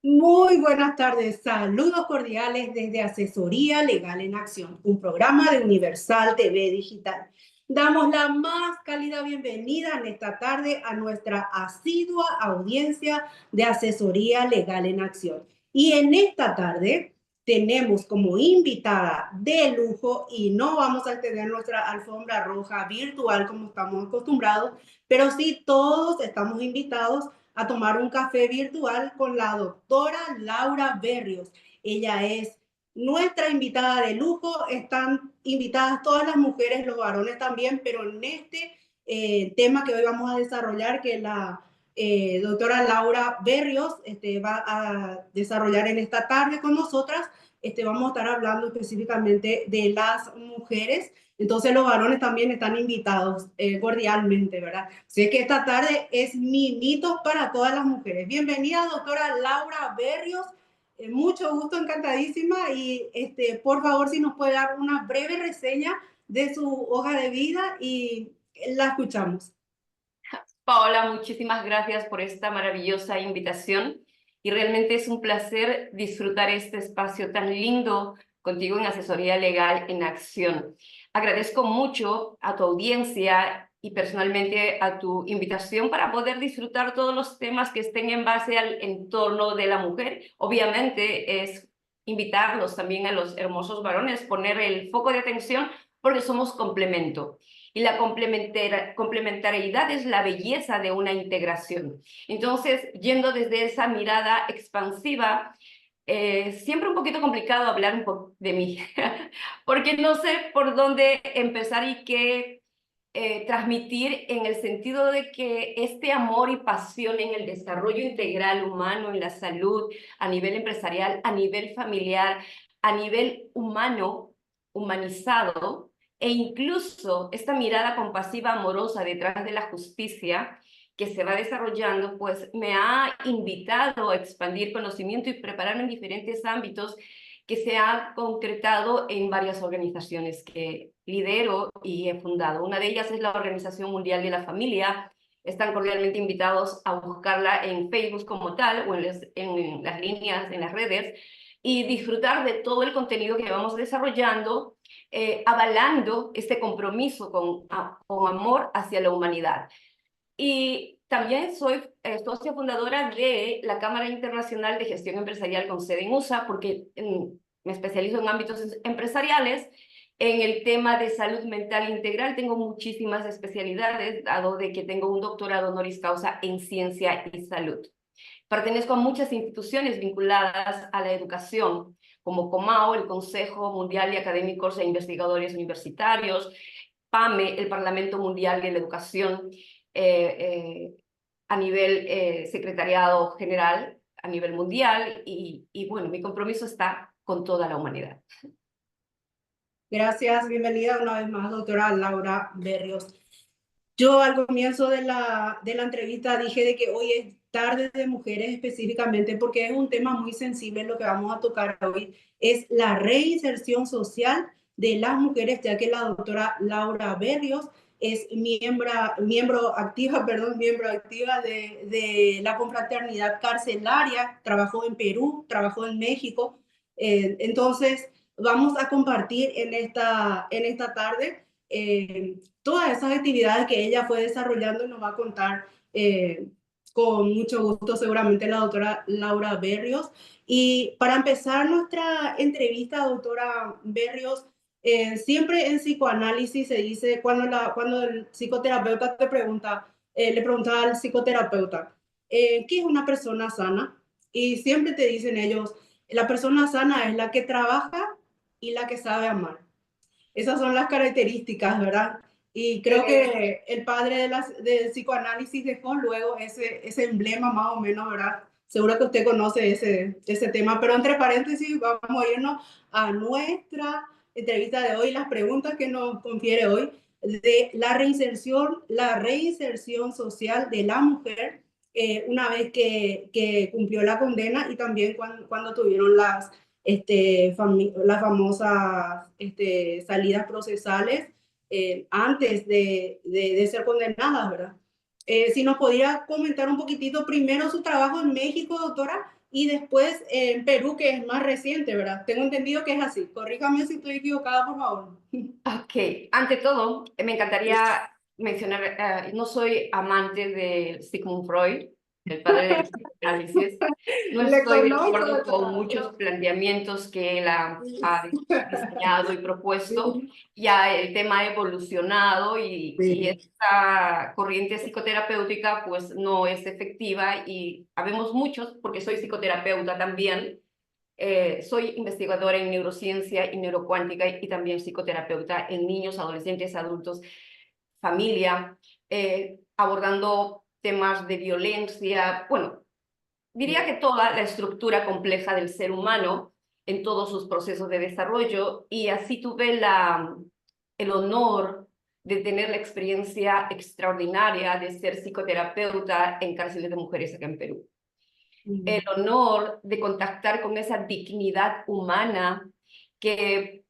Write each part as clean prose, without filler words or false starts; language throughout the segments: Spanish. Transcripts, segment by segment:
Muy buenas tardes, saludos cordiales desde Asesoría Legal en Acción, un programa de Universal TV Digital. Damos la más cálida bienvenida en esta tarde a nuestra asidua audiencia de Asesoría Legal en Acción. Y en esta tarde tenemos como invitada de lujo, y no vamos a tener nuestra alfombra roja virtual como estamos acostumbrados, pero sí todos estamos invitados a tomar un café virtual con la doctora Laura Berrios. Ella es nuestra invitada de lujo. Están invitadas todas las mujeres, los varones también, pero en este tema que hoy vamos a desarrollar, que la doctora Laura Berrios va a desarrollar en esta tarde con nosotras, vamos a estar hablando específicamente de las mujeres. Entonces los varones también están invitados cordialmente, ¿verdad? Sé que esta tarde es mimitos para todas las mujeres. Bienvenida, doctora Laura Berrios. Mucho gusto, encantadísima. Y por favor, si nos puede dar una breve reseña de su hoja de vida y la escuchamos. Paola, muchísimas gracias por esta maravillosa invitación y realmente es un placer disfrutar este espacio tan lindo contigo en Asesoría Legal en Acción. Agradezco mucho a tu audiencia y personalmente a tu invitación para poder disfrutar todos los temas que estén en base al entorno de la mujer. Obviamente es invitarlos también a los hermosos varones, poner el foco de atención porque somos complemento. Y la complementariedad es la belleza de una integración. Entonces, yendo desde esa mirada expansiva, siempre un poquito complicado hablar de mí, porque no sé por dónde empezar y qué transmitir en el sentido de que este amor y pasión en el desarrollo integral humano, en la salud, a nivel empresarial, a nivel familiar, a nivel humano, humanizado, e incluso esta mirada compasiva amorosa detrás de la justicia que se va desarrollando, pues me ha invitado a expandir conocimiento y prepararme en diferentes ámbitos que se ha concretado en varias organizaciones que lidero y he fundado. Una de ellas es la Organización Mundial de la Familia. Están cordialmente invitados a buscarla en Facebook como tal o en las líneas, en las redes, y disfrutar de todo el contenido que vamos desarrollando, avalando este compromiso con amor hacia la humanidad. Y también soy socia fundadora de la Cámara Internacional de Gestión Empresarial con sede en USA, porque me especializo en ámbitos empresariales. En el tema de salud mental integral tengo muchísimas especialidades, dado de que tengo un doctorado honoris causa en ciencia y salud. Pertenezco a muchas instituciones vinculadas a la educación, como COMAO, el Consejo Mundial de Académicos e Investigadores Universitarios, PAME, el Parlamento Mundial de la Educación, eh, a nivel secretariado general, a nivel mundial, y bueno, mi compromiso está con toda la humanidad. Gracias, bienvenida una vez más, doctora Laura Berrios. Yo al comienzo de la entrevista dije de que hoy es tarde de mujeres específicamente porque es un tema muy sensible. Lo que vamos a tocar hoy es la reinserción social de las mujeres, ya que la doctora Laura Berrios es miembro activa, miembro activa de la confraternidad carcelaria, trabajó en Perú, trabajó en México. Entonces, vamos a compartir en esta tarde todas esas actividades que ella fue desarrollando y nos va a contar con mucho gusto seguramente la doctora Laura Berrios. Y para empezar nuestra entrevista, doctora Berrios, siempre en psicoanálisis se dice, cuando el psicoterapeuta le pregunta al psicoterapeuta, ¿qué es una persona sana? Y siempre te dicen ellos, la persona sana es la que trabaja y la que sabe amar. Esas son las características, ¿verdad? Y creo que el padre del psicoanálisis dejó luego ese emblema más o menos, ¿verdad? Seguro que usted conoce ese tema, pero entre paréntesis vamos a irnos a nuestra entrevista de hoy, las preguntas que nos confiere hoy de la reinserción social de la mujer una vez que cumplió la condena y también cuando tuvieron las famosas salidas procesales antes de ser condenadas, ¿verdad? Si nos podría comentar un poquitito primero su trabajo en México, doctora, y después en Perú, que es más reciente, ¿verdad? Tengo entendido que es así. Corríjame si estoy equivocada, por favor. Ok, ante todo, me encantaría mencionar, no soy amante de Sigmund Freud, el padre del psicoanálisis. No Le estoy de conozco, acuerdo con doctora. muchos planteamientos que él ha diseñado y propuesto. Sí, Ya el tema ha evolucionado y sí. esta corriente psicoterapéutica pues no es efectiva y habemos muchos, porque soy psicoterapeuta también, soy investigadora en neurociencia y neurocuántica y también psicoterapeuta en niños, adolescentes, adultos, familia, abordando temas de violencia. Bueno, diría que toda la estructura compleja del ser humano en todos sus procesos de desarrollo, y así tuve el honor de tener la experiencia extraordinaria de ser psicoterapeuta en cárceles de mujeres acá en Perú. El honor de contactar con esa dignidad humana que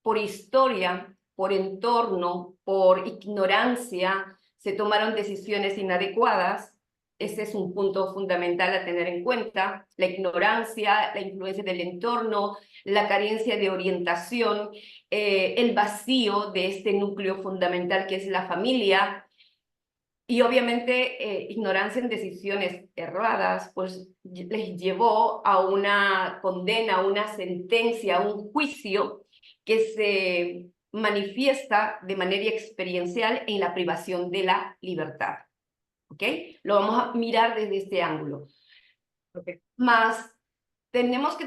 por historia, por entorno, por ignorancia, se tomaron decisiones inadecuadas. Ese es un punto fundamental a tener en cuenta: la ignorancia, la influencia del entorno, la carencia de orientación, el vacío de este núcleo fundamental que es la familia, y obviamente ignorancia en decisiones erradas, pues les llevó a una condena, a una sentencia, a un juicio que se manifiesta de manera experiencial en la privación de la libertad. ¿Ok? Lo vamos a mirar desde este ángulo. Okay. Más tenemos que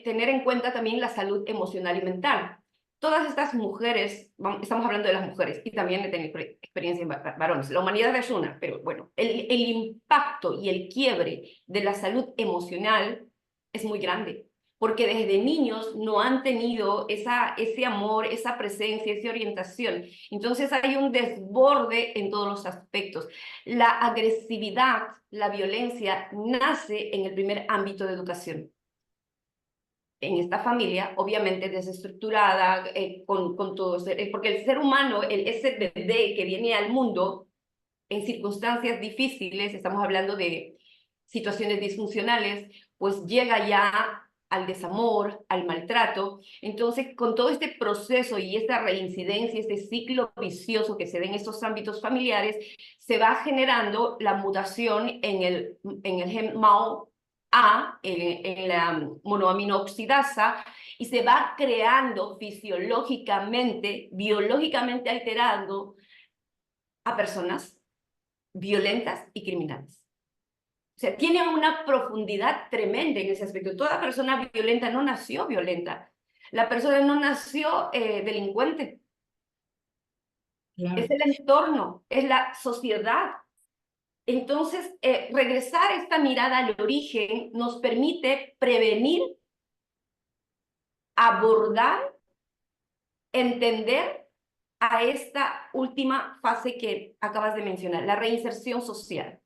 tener en cuenta también la salud emocional y mental. Todas estas mujeres, estamos hablando de las mujeres y también de tener experiencia en varones. La humanidad es una, pero bueno, el impacto y el quiebre de la salud emocional es muy grande, porque desde niños no han tenido ese amor, esa presencia, esa orientación. Entonces hay un desborde en todos los aspectos. La agresividad, la violencia nace en el primer ámbito de educación. En esta familia, obviamente desestructurada, con todo, porque el ser humano, ese bebé que viene al mundo en circunstancias difíciles, estamos hablando de situaciones disfuncionales, pues llega ya al desamor, al maltrato. Entonces, con todo este proceso y esta reincidencia, este ciclo vicioso que se da en estos ámbitos familiares, se va generando la mutación en el gen MAO A, en la monoaminoxidasa, y se va creando fisiológicamente, biológicamente alterando a personas violentas y criminales. O sea, tiene una profundidad tremenda en ese aspecto. Toda persona violenta no nació violenta. La persona no nació delincuente. Claro. Es el entorno, es la sociedad. Entonces, regresar esta mirada al origen nos permite prevenir, abordar, entender a esta última fase que acabas de mencionar, la reinserción social.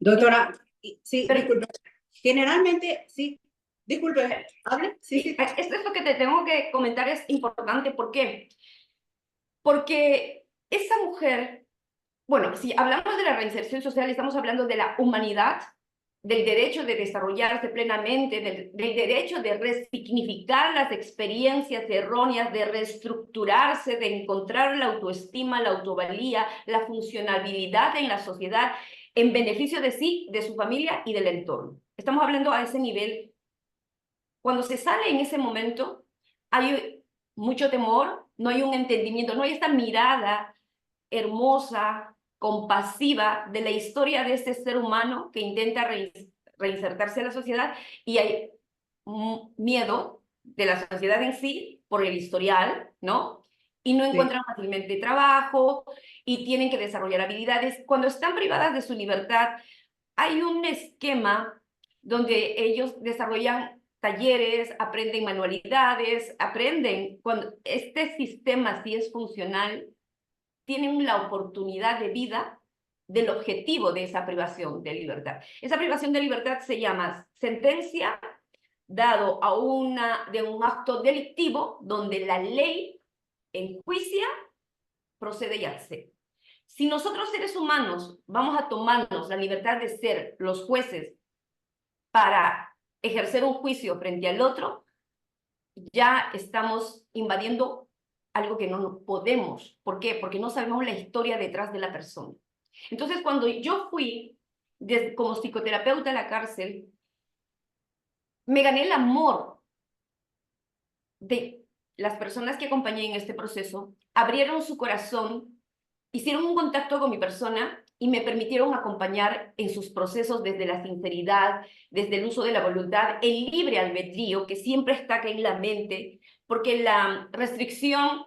Doctora, sí, Pero, disculpe. Generalmente, sí, disculpe, ¿hable? Sí, sí, sí. esto es lo que te tengo que comentar, es importante. ¿Por qué? Porque esa mujer, bueno, si hablamos de la reinserción social, estamos hablando de la humanidad, del derecho de desarrollarse plenamente, del derecho de resignificar las experiencias erróneas, de reestructurarse, de encontrar la autoestima, la autovalía, la funcionalidad en la sociedad en beneficio de sí, de su familia y del entorno. Estamos hablando a ese nivel. Cuando se sale en ese momento, hay mucho temor, no hay un entendimiento, no hay esta mirada hermosa, compasiva de la historia de este ser humano que intenta reinsertarse en la sociedad, y hay miedo de la sociedad en sí por el historial, ¿no? Y no Sí. encuentran fácilmente trabajo y tienen que desarrollar habilidades. Cuando están privadas de su libertad, hay un esquema donde ellos desarrollan talleres, aprenden manualidades, aprenden. Cuando este sistema sí es funcional, tienen la oportunidad de vida del objetivo de esa privación de libertad. Esa privación de libertad se llama sentencia dado a de un acto delictivo donde la ley enjuicia, procede y hace. Si nosotros seres humanos vamos a tomarnos la libertad de ser los jueces para ejercer un juicio frente al otro, ya estamos invadiendo algo que no podemos. ¿Por qué? Porque no sabemos la historia detrás de la persona. Entonces, cuando yo fui como psicoterapeuta a la cárcel, me gané el amor de las personas que acompañé en este proceso, abrieron su corazón, hicieron un contacto con mi persona y me permitieron acompañar en sus procesos desde la sinceridad, desde el uso de la voluntad, el libre albedrío que siempre está acá en la mente, porque la restricción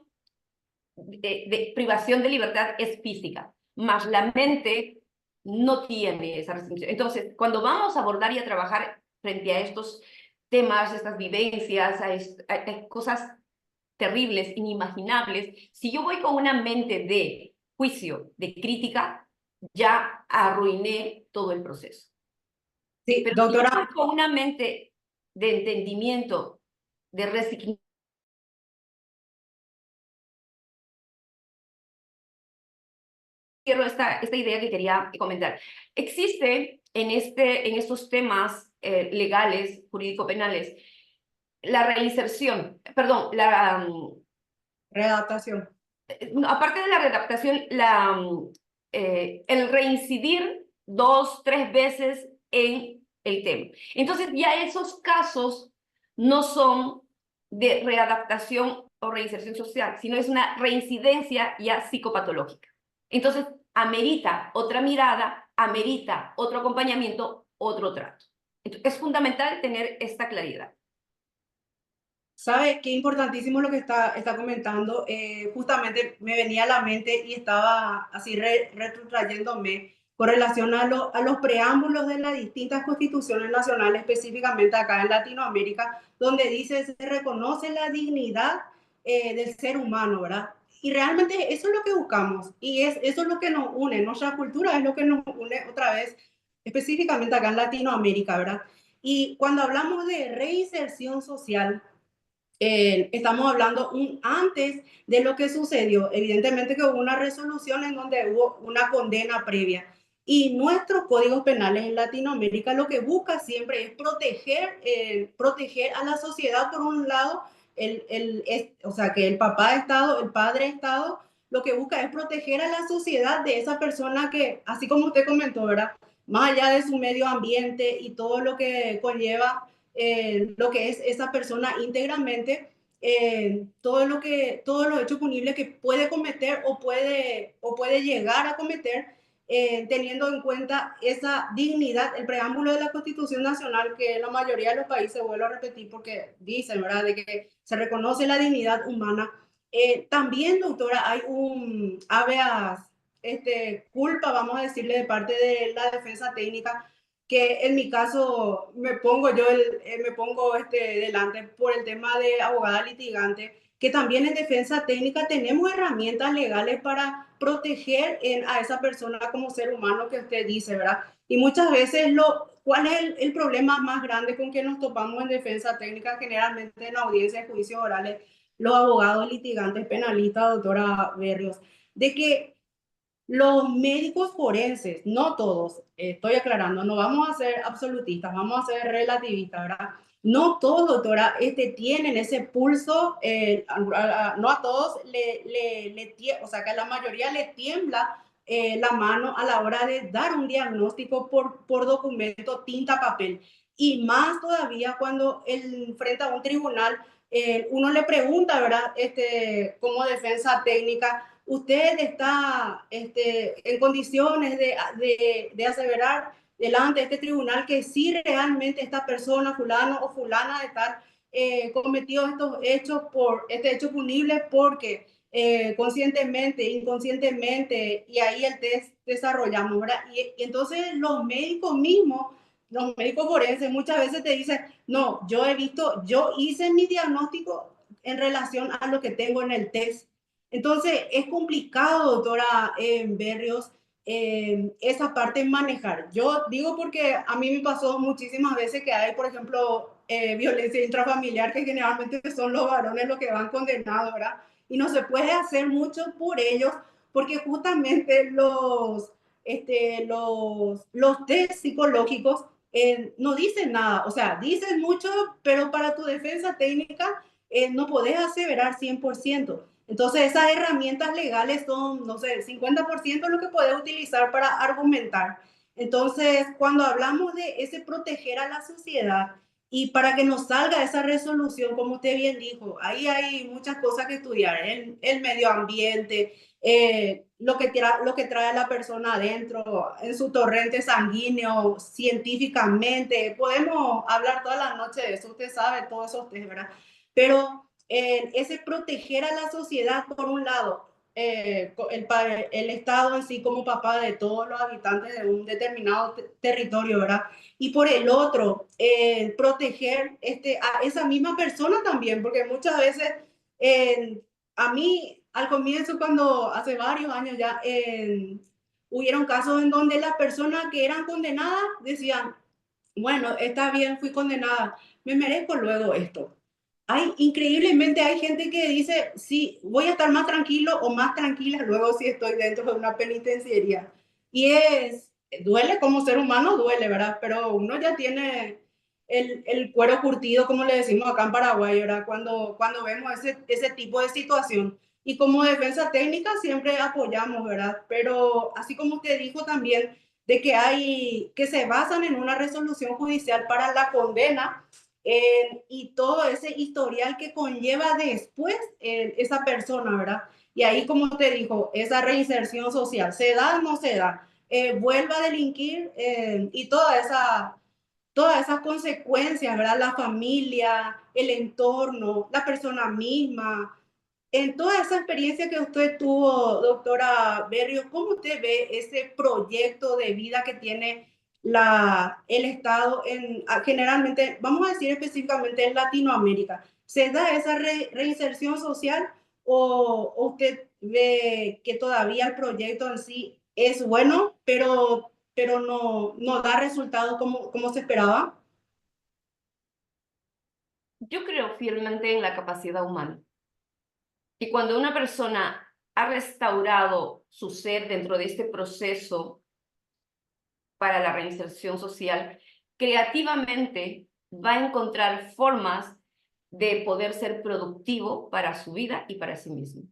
de privación de libertad es física, más la mente no tiene esa restricción. Entonces, cuando vamos a abordar y a trabajar frente a estos temas, estas vivencias, a cosas terribles, inimaginables, si yo voy con una mente de juicio, de crítica, ya arruiné todo el proceso. Sí, Pero si yo voy doctora. con una mente de entendimiento, de resignificación, cierro esta idea que quería comentar. Existe en estos temas legales, jurídico-penales, la reinserción, perdón, Readaptación. aparte de la redactación, el reincidir 2, 3 veces en el tema. Entonces ya esos casos no son de readaptación o reinserción social, sino es una reincidencia ya psicopatológica. Entonces amerita otra mirada, amerita otro acompañamiento, otro trato. Entonces, es fundamental tener esta claridad. ¿Sabe qué importantísimo lo que está comentando? Justamente me venía a la mente y estaba así retrotrayéndome con relación a los preámbulos de las distintas constituciones nacionales, específicamente acá en Latinoamérica, donde dice se reconoce la dignidad del ser humano, ¿verdad? Y realmente eso es lo que buscamos y eso es lo que nos une, nuestra cultura es lo que nos une otra vez, específicamente acá en Latinoamérica, ¿verdad? Y cuando hablamos de reinserción social, estamos hablando antes de lo que sucedió. Evidentemente que hubo una resolución en donde hubo una condena previa. Y nuestros códigos penales en Latinoamérica lo que busca siempre es proteger a la sociedad, por un lado, o sea, que el papá Estado, el padre Estado, lo que busca es proteger a la sociedad de esa persona que, así como usted comentó, ¿verdad? Más allá de su medio ambiente y todo lo que conlleva lo que es esa persona íntegramente, todos los hechos punibles que puede cometer o puede llegar a cometer, teniendo en cuenta esa dignidad, el preámbulo de la Constitución Nacional, que la mayoría de los países, vuelvo a repetir, porque dicen, ¿verdad?, de que se reconoce la dignidad humana. También, doctora, hay un habeas culpa, vamos a decirle, de parte de la defensa técnica, que en mi caso me pongo delante por el tema de abogada litigante, que también en defensa técnica tenemos herramientas legales para proteger a esa persona como ser humano que usted dice, ¿verdad? Y muchas veces, ¿cuál es el problema más grande con que nos topamos en defensa técnica? Generalmente en audiencias de juicios orales, los abogados litigantes penalistas, doctora Berrios, de que los médicos forenses, no todos, estoy aclarando, no vamos a ser absolutistas, vamos a ser relativistas, ¿verdad? No todos, doctora, tienen ese pulso, no a todos, o sea, que a la mayoría le tiembla la mano a la hora de dar un diagnóstico por documento, tinta, papel. Y más todavía cuando frente a un tribunal, uno le pregunta, ¿verdad? Como defensa técnica, usted está en condiciones de aseverar delante de este tribunal que sí realmente esta persona, fulano o fulana, de estar cometido estos hechos por este hecho punible porque conscientemente, inconscientemente, y ahí el test desarrollamos, ¿verdad? Y entonces los médicos mismos, los médicos forenses muchas veces te dicen, no, yo hice mi diagnóstico en relación a lo que tengo en el test. Entonces, es complicado, doctora Berrios, esa parte manejar. Yo digo porque a mí me pasó muchísimas veces que hay, por ejemplo, violencia intrafamiliar, que generalmente son los varones los que van condenados, ¿verdad? Y no se puede hacer mucho por ellos, porque justamente los test psicológicos no dicen nada, o sea, dicen mucho, pero para tu defensa técnica no podés aseverar 100%. Entonces, esas herramientas legales son, no sé, el 50% lo que podés utilizar para argumentar. Entonces, cuando hablamos de ese proteger a la sociedad y para que nos salga esa resolución, como usted bien dijo, ahí hay muchas cosas que estudiar, el medio ambiente, lo que trae la persona adentro, en su torrente sanguíneo, científicamente. Podemos hablar toda la noche de eso, usted sabe, todos esos test, ¿verdad? Pero ese proteger a la sociedad, por un lado, el Estado en sí como papá de todos los habitantes de un determinado territorio, ¿verdad? Y por el otro, proteger a esa misma persona también, porque muchas veces a mí, al comienzo, cuando hace varios años ya, hubieron casos en donde las personas que eran condenadas decían, bueno, está bien, fui condenada, me merezco luego esto. Increíblemente hay gente que dice, sí, voy a estar más tranquilo o más tranquila luego si estoy dentro de una penitenciaría. Y duele como ser humano, duele, ¿verdad? Pero uno ya tiene el cuero curtido, como le decimos acá en Paraguay, ¿verdad? Cuando vemos ese tipo de situación. Y como defensa técnica siempre apoyamos, ¿verdad? Pero así como usted dijo también, de que se basan en una resolución judicial para la condena, y todo ese historial que conlleva después esa persona, ¿verdad? Y ahí, como usted dijo, esa reinserción social, ¿se da o no se da? Vuelva a delinquir y todas esas consecuencias, ¿verdad? La familia, el entorno, la persona misma. En toda esa experiencia que usted tuvo, doctora Berrio, ¿cómo usted ve ese proyecto de vida que tiene el Estado generalmente, vamos a decir específicamente en Latinoamérica? ¿Se da esa reinserción social o usted ve que todavía el proyecto en sí es bueno, pero no da resultados como se esperaba? Yo creo fielmente en la capacidad humana. Y cuando una persona ha restaurado su ser dentro de este proceso para la reinserción social, creativamente va a encontrar formas de poder ser productivo para su vida y para sí mismo.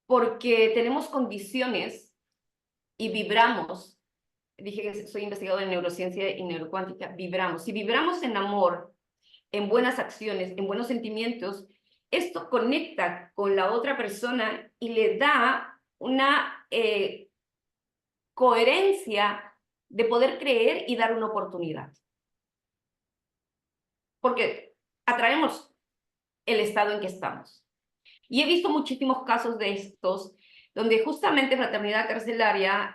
Porque tenemos condiciones y vibramos. Dije que soy investigadora en neurociencia y neurocuántica. Vibramos. Si vibramos en amor, en buenas acciones, en buenos sentimientos, esto conecta con la otra persona y le da una coherencia de poder creer y dar una oportunidad. Porque atraemos el estado en que estamos. Y he visto muchísimos casos de estos, donde justamente fraternidad carcelaria,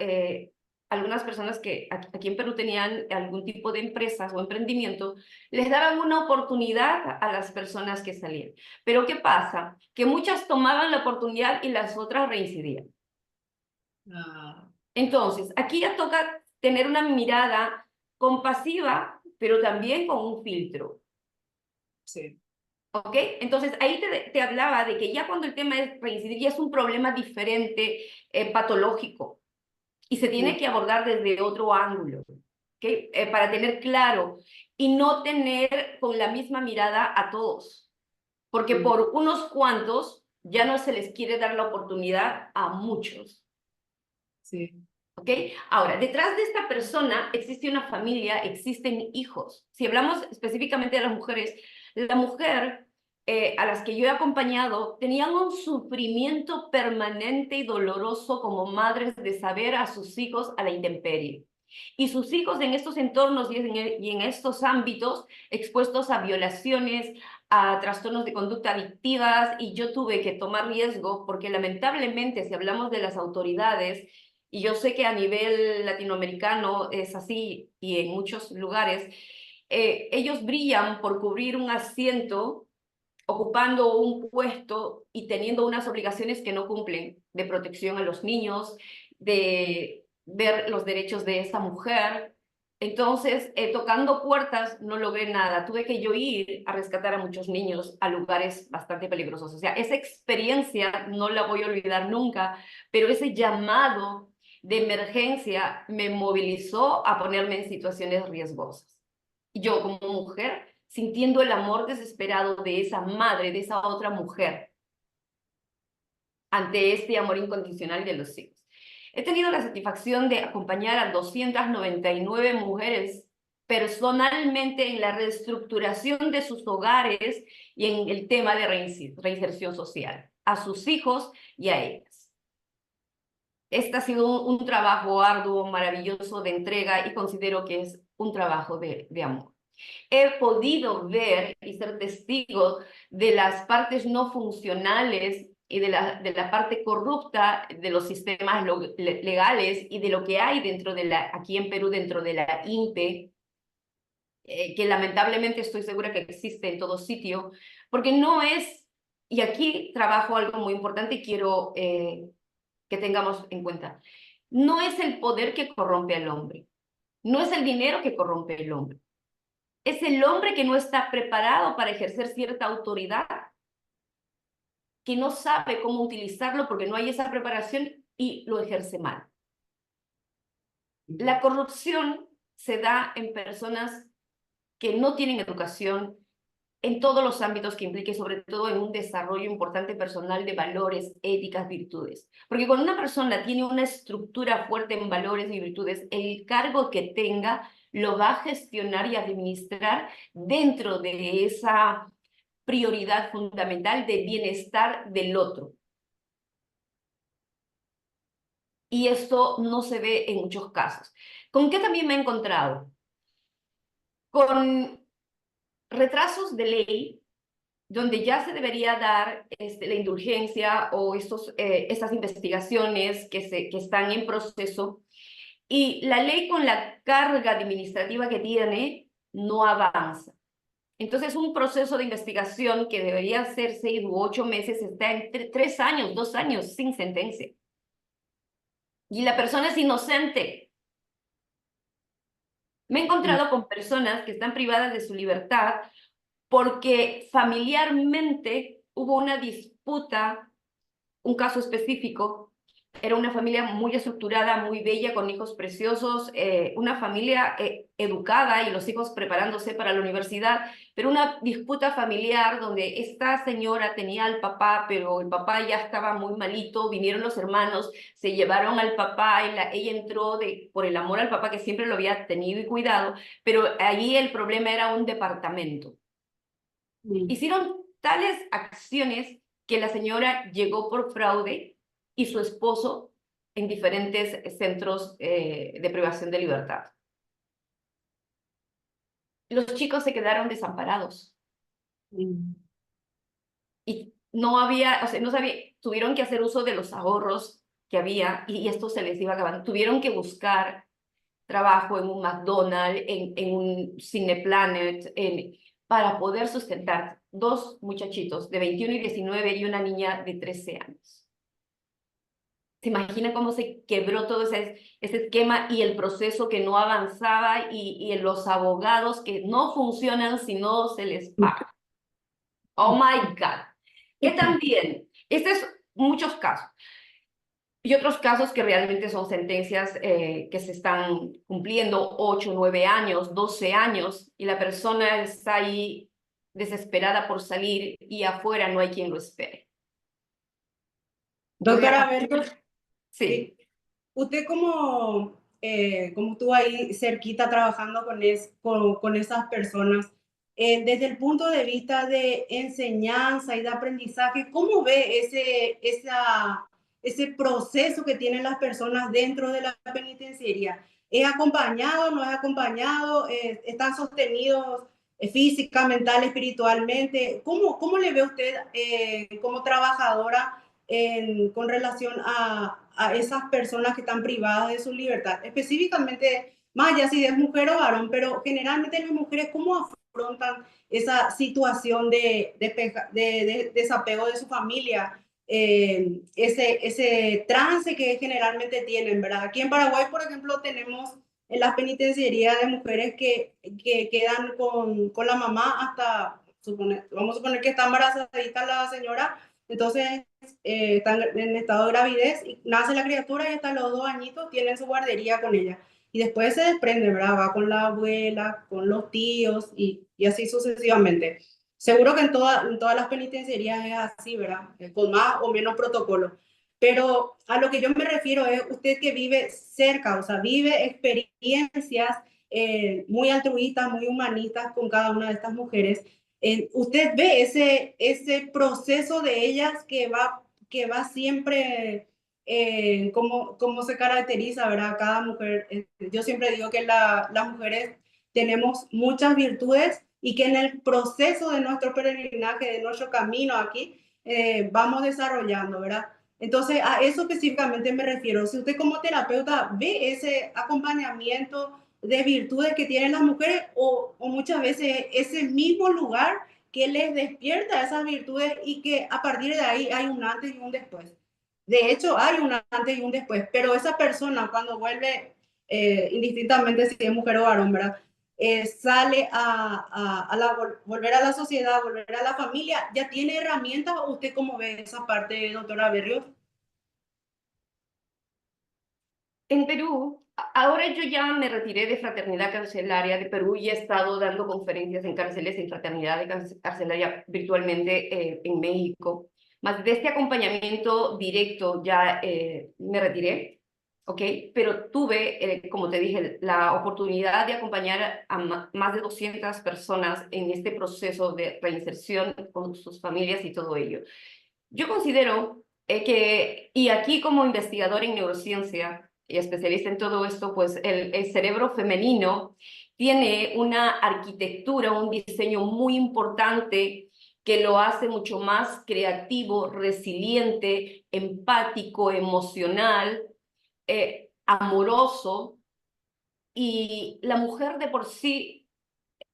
algunas personas que aquí en Perú tenían algún tipo de empresas o emprendimiento, les daban una oportunidad a las personas que salían. Pero ¿qué pasa? Que muchas tomaban la oportunidad y las otras reincidían. Ah, Entonces, aquí ya toca tener una mirada compasiva, pero también con un filtro. sí. ¿Ok? Entonces, ahí te hablaba de que ya cuando el tema es reincidir, ya es un problema diferente, patológico, y se tiene que abordar desde otro ángulo, ¿ok? Para tener claro y no tener con la misma mirada a todos, porque por unos cuantos ya no se les quiere dar la oportunidad a muchos. Sí. ¿Ok? Ahora, detrás de esta persona existe una familia, existen hijos. Si hablamos específicamente de las mujeres, la mujer a las que yo he acompañado tenían un sufrimiento permanente y doloroso como madres de saber a sus hijos a la intemperie. Y sus hijos en estos entornos y en estos ámbitos expuestos a violaciones, a trastornos de conducta adictivas, y yo tuve que tomar riesgo porque lamentablemente si hablamos de las autoridades, y yo sé que a nivel latinoamericano es así y en muchos lugares, ellos brillan por cubrir un asiento, ocupando un puesto y teniendo unas obligaciones que no cumplen de protección a los niños, de ver los derechos de esa mujer. Entonces, tocando puertas, no logré nada. Tuve que yo ir a rescatar a muchos niños a lugares bastante peligrosos. O sea, esa experiencia no la voy a olvidar nunca, pero ese llamado de emergencia me movilizó a ponerme en situaciones riesgosas. Yo como mujer, sintiendo el amor desesperado de esa madre, de esa otra mujer, ante este amor incondicional de los hijos. He tenido la satisfacción de acompañar a 299 mujeres personalmente en la reestructuración de sus hogares y en el tema de reinserción social, a sus hijos y a ellas. Este ha sido un trabajo arduo, maravilloso de entrega y considero que es un trabajo de amor. He podido ver y ser testigo de las partes no funcionales y de la parte corrupta de los sistemas legales y de lo que hay dentro de aquí en Perú, dentro de la INPE, que lamentablemente estoy segura que existe en todo sitio, porque no es, y aquí trabajo algo muy importante y quiero que tengamos en cuenta, no es el poder que corrompe al hombre, no es el dinero que corrompe al hombre, es el hombre que no está preparado para ejercer cierta autoridad, que no sabe cómo utilizarlo porque no hay esa preparación y lo ejerce mal. La corrupción se da en personas que no tienen educación en todos los ámbitos que implique, sobre todo en un desarrollo importante personal de valores, éticas, virtudes. Porque cuando una persona tiene una estructura fuerte en valores y virtudes, el cargo que tenga lo va a gestionar y administrar dentro de esa prioridad fundamental de bienestar del otro. Y esto no se ve en muchos casos. ¿Con qué también me he encontrado? Con retrasos de ley donde ya se debería dar la indulgencia o estas investigaciones que están en proceso, y la ley con la carga administrativa que tiene no avanza. Entonces, un proceso de investigación que debería ser 6 u 8 meses está en 3 años, 2 años sin sentencia. Y la persona es inocente. Me he encontrado con personas que están privadas de su libertad porque familiarmente hubo una disputa, un caso específico. Era una familia muy estructurada, muy bella, con hijos preciosos, una familia educada y los hijos preparándose para la universidad, pero una disputa familiar donde esta señora tenía al papá, pero el papá ya estaba muy malito, vinieron los hermanos, se llevaron al papá, y ella entró por el amor al papá que siempre lo había tenido y cuidado, pero allí el problema era un departamento. Hicieron tales acciones que la señora llegó por fraude y su esposo en diferentes centros de privación de libertad. Los chicos se quedaron desamparados. Y no había, o sea, no sabía, tuvieron que hacer uso de los ahorros que había y esto se les iba acabando. Tuvieron que buscar trabajo en un McDonald's, en un Cineplanet, para poder sustentar 2 muchachitos de 21 y 19 y una niña de 13 años. ¿Se imagina cómo se quebró todo ese esquema y el proceso que no avanzaba y los abogados que no funcionan si no se les paga? Oh my God. Que también, este es muchos casos. Y otros casos que realmente son sentencias que se están cumpliendo 8, 9 años, 12 años, y la persona está ahí desesperada por salir y afuera no hay quien lo espere. Doctora Berto, Sí. usted como estuvo ahí cerquita trabajando con esas personas, desde el punto de vista de enseñanza y de aprendizaje, ¿cómo ve ese proceso que tienen las personas dentro de la penitenciaría? ¿Es acompañado, no es acompañado? ¿Están sostenidos física, mental, espiritualmente? ¿Cómo le ve usted como trabajadora con relación a esas personas que están privadas de su libertad? Específicamente, más allá si es mujer o varón, pero generalmente las mujeres, ¿cómo afrontan esa situación de desapego de su familia? Ese trance que generalmente tienen, ¿verdad? Aquí en Paraguay, por ejemplo, tenemos en las penitenciarías de mujeres que quedan con la mamá hasta, vamos a suponer que está embarazadita la señora, entonces están en estado de gravidez y nace la criatura y hasta los 2 añitos tienen su guardería con ella. Y después se desprende, ¿verdad? Va con la abuela, con los tíos y así sucesivamente. Seguro que en todas las penitenciarías es así, ¿verdad? Con más o menos protocolo. Pero a lo que yo me refiero es usted que vive cerca, o sea, vive experiencias muy altruistas, muy humanistas con cada una de estas mujeres. Usted ve ese proceso de ellas que va siempre, como se caracteriza, ¿verdad? Cada mujer. Yo siempre digo que las mujeres tenemos muchas virtudes y que en el proceso de nuestro peregrinaje, de nuestro camino aquí, vamos desarrollando, ¿verdad? Entonces, a eso específicamente me refiero. Si usted como terapeuta ve ese acompañamiento de virtudes que tienen las mujeres o muchas veces ese mismo lugar que les despierta esas virtudes y que a partir de ahí hay un antes y un después. De hecho, hay un antes y un después, pero esa persona cuando vuelve, indistintamente si es mujer o varón, ¿verdad? Sale volver a la sociedad, volver a la familia, ¿ya tiene herramientas? ¿Usted cómo ve esa parte, doctora Berrios? En Perú, ahora yo ya me retiré de fraternidad carcelaria de Perú y he estado dando conferencias en cárceles en fraternidad carcelaria virtualmente en México. Más de este acompañamiento directo ya me retiré, ¿ok? Pero tuve, como te dije, la oportunidad de acompañar a más de 200 personas en este proceso de reinserción con sus familias y todo ello. Yo considero y aquí como investigador en neurociencia y especialista en todo esto, pues el cerebro femenino tiene una arquitectura, un diseño muy importante que lo hace mucho más creativo, resiliente, empático, emocional, amoroso, y la mujer de por sí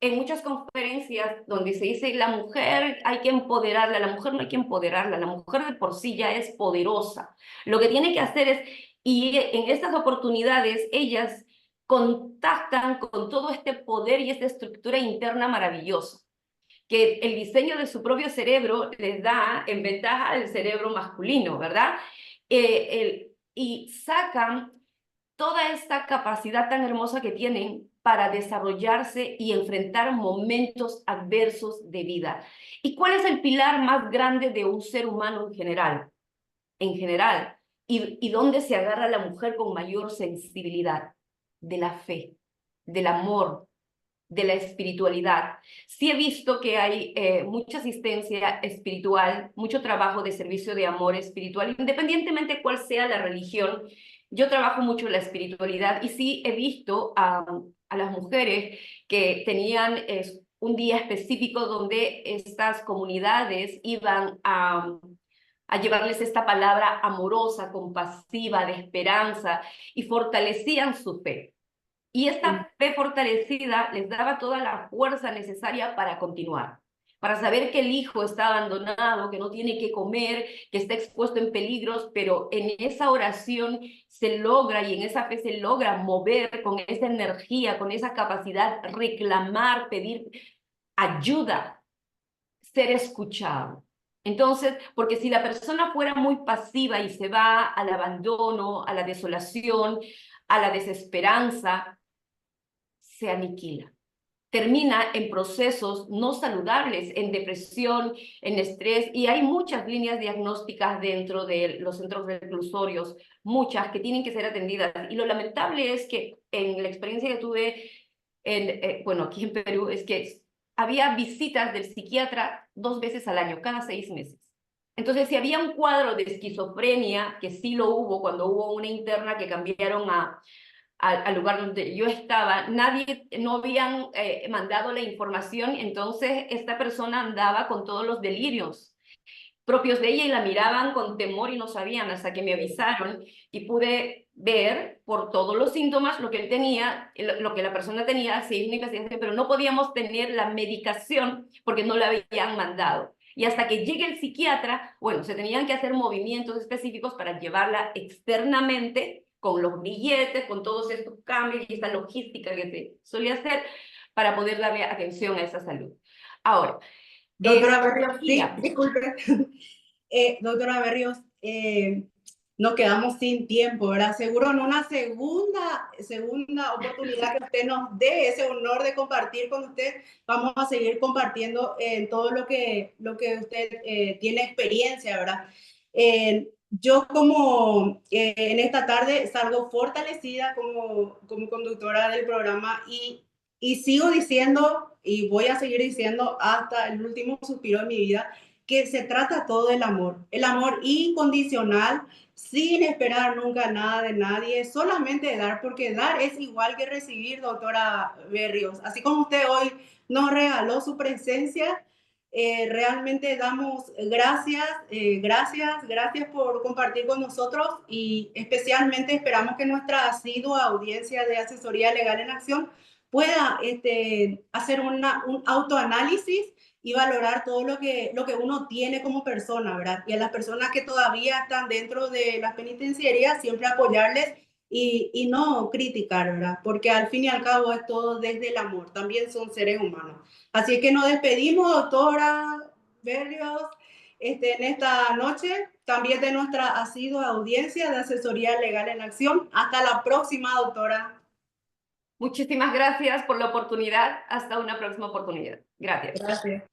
en muchas conferencias donde se dice la mujer hay que empoderarla, la mujer no hay que empoderarla, la mujer de por sí ya es poderosa. Lo que tiene que hacer es, y en estas oportunidades ellas contactan con todo este poder y esta estructura interna maravillosa, que el diseño de su propio cerebro les da en ventaja al cerebro masculino, ¿verdad? Y sacan toda esta capacidad tan hermosa que tienen para desarrollarse y enfrentar momentos adversos de vida. ¿Y cuál es el pilar más grande de un ser humano en general? En general. ¿Y dónde se agarra la mujer con mayor sensibilidad? De la fe, del amor, de la espiritualidad. Sí he visto que hay mucha asistencia espiritual, mucho trabajo de servicio de amor espiritual, independientemente cuál sea la religión. Yo trabajo mucho la espiritualidad y sí he visto a las mujeres que tenían un día específico donde estas comunidades iban a llevarles esta palabra amorosa, compasiva, de esperanza y fortalecían su fe. Y esta fe fortalecida les daba toda la fuerza necesaria para continuar, para saber que el hijo está abandonado, que no tiene que comer, que está expuesto en peligros, pero en esa oración se logra y en esa fe se logra mover con esa energía, con esa capacidad, reclamar, pedir ayuda, ser escuchado. Entonces, porque si la persona fuera muy pasiva y se va al abandono, a la desolación, a la desesperanza, se aniquila. Termina en procesos no saludables, en depresión, en estrés, y hay muchas líneas diagnósticas dentro de los centros reclusorios, muchas que tienen que ser atendidas. Y lo lamentable es que en la experiencia que tuve, bueno, aquí en Perú, es que había visitas del psiquiatra 2 veces al año, cada 6 meses. Entonces, si había un cuadro de esquizofrenia, que sí lo hubo cuando hubo una interna que cambiaron al lugar donde yo estaba, no habían mandado la información, entonces esta persona andaba con todos los delirios propios de ella y la miraban con temor y no sabían hasta que me avisaron y pude ver por todos los síntomas lo que él tenía, lo que la persona tenía, sí, una investigación, pero no podíamos tener la medicación porque no la habían mandado. Y hasta que llegue el psiquiatra, bueno, se tenían que hacer movimientos específicos para llevarla externamente con los billetes, con todos estos cambios y esta logística que se solía hacer para poder darle atención a esa salud. Ahora, Doctora Berrios, sí, psicología. disculpe. Doctora Berrios, nos quedamos sin tiempo, ¿verdad? Seguro en una segunda oportunidad que usted nos dé ese honor de compartir con usted, vamos a seguir compartiendo en todo lo que usted tiene experiencia, ¿verdad? Yo como en esta tarde salgo fortalecida como conductora del programa y sigo diciendo y voy a seguir diciendo hasta el último suspiro de mi vida que se trata todo del amor, el amor incondicional, sin esperar nunca nada de nadie, solamente dar, porque dar es igual que recibir, doctora Berrios. Así como usted hoy nos regaló su presencia, realmente damos gracias, gracias por compartir con nosotros y especialmente esperamos que nuestra asidua audiencia de Asesoría Legal en Acción pueda hacer un autoanálisis y valorar todo lo que uno tiene como persona, ¿verdad? Y a las personas que todavía están dentro de las penitenciarías, siempre apoyarles y no criticar, ¿verdad? Porque al fin y al cabo es todo desde el amor, también son seres humanos. Así que nos despedimos, doctora Berrios, en esta noche, también de nuestra asidua audiencia de Asesoría Legal en Acción. Hasta la próxima, doctora. Muchísimas gracias por la oportunidad. Hasta una próxima oportunidad. Gracias. Gracias.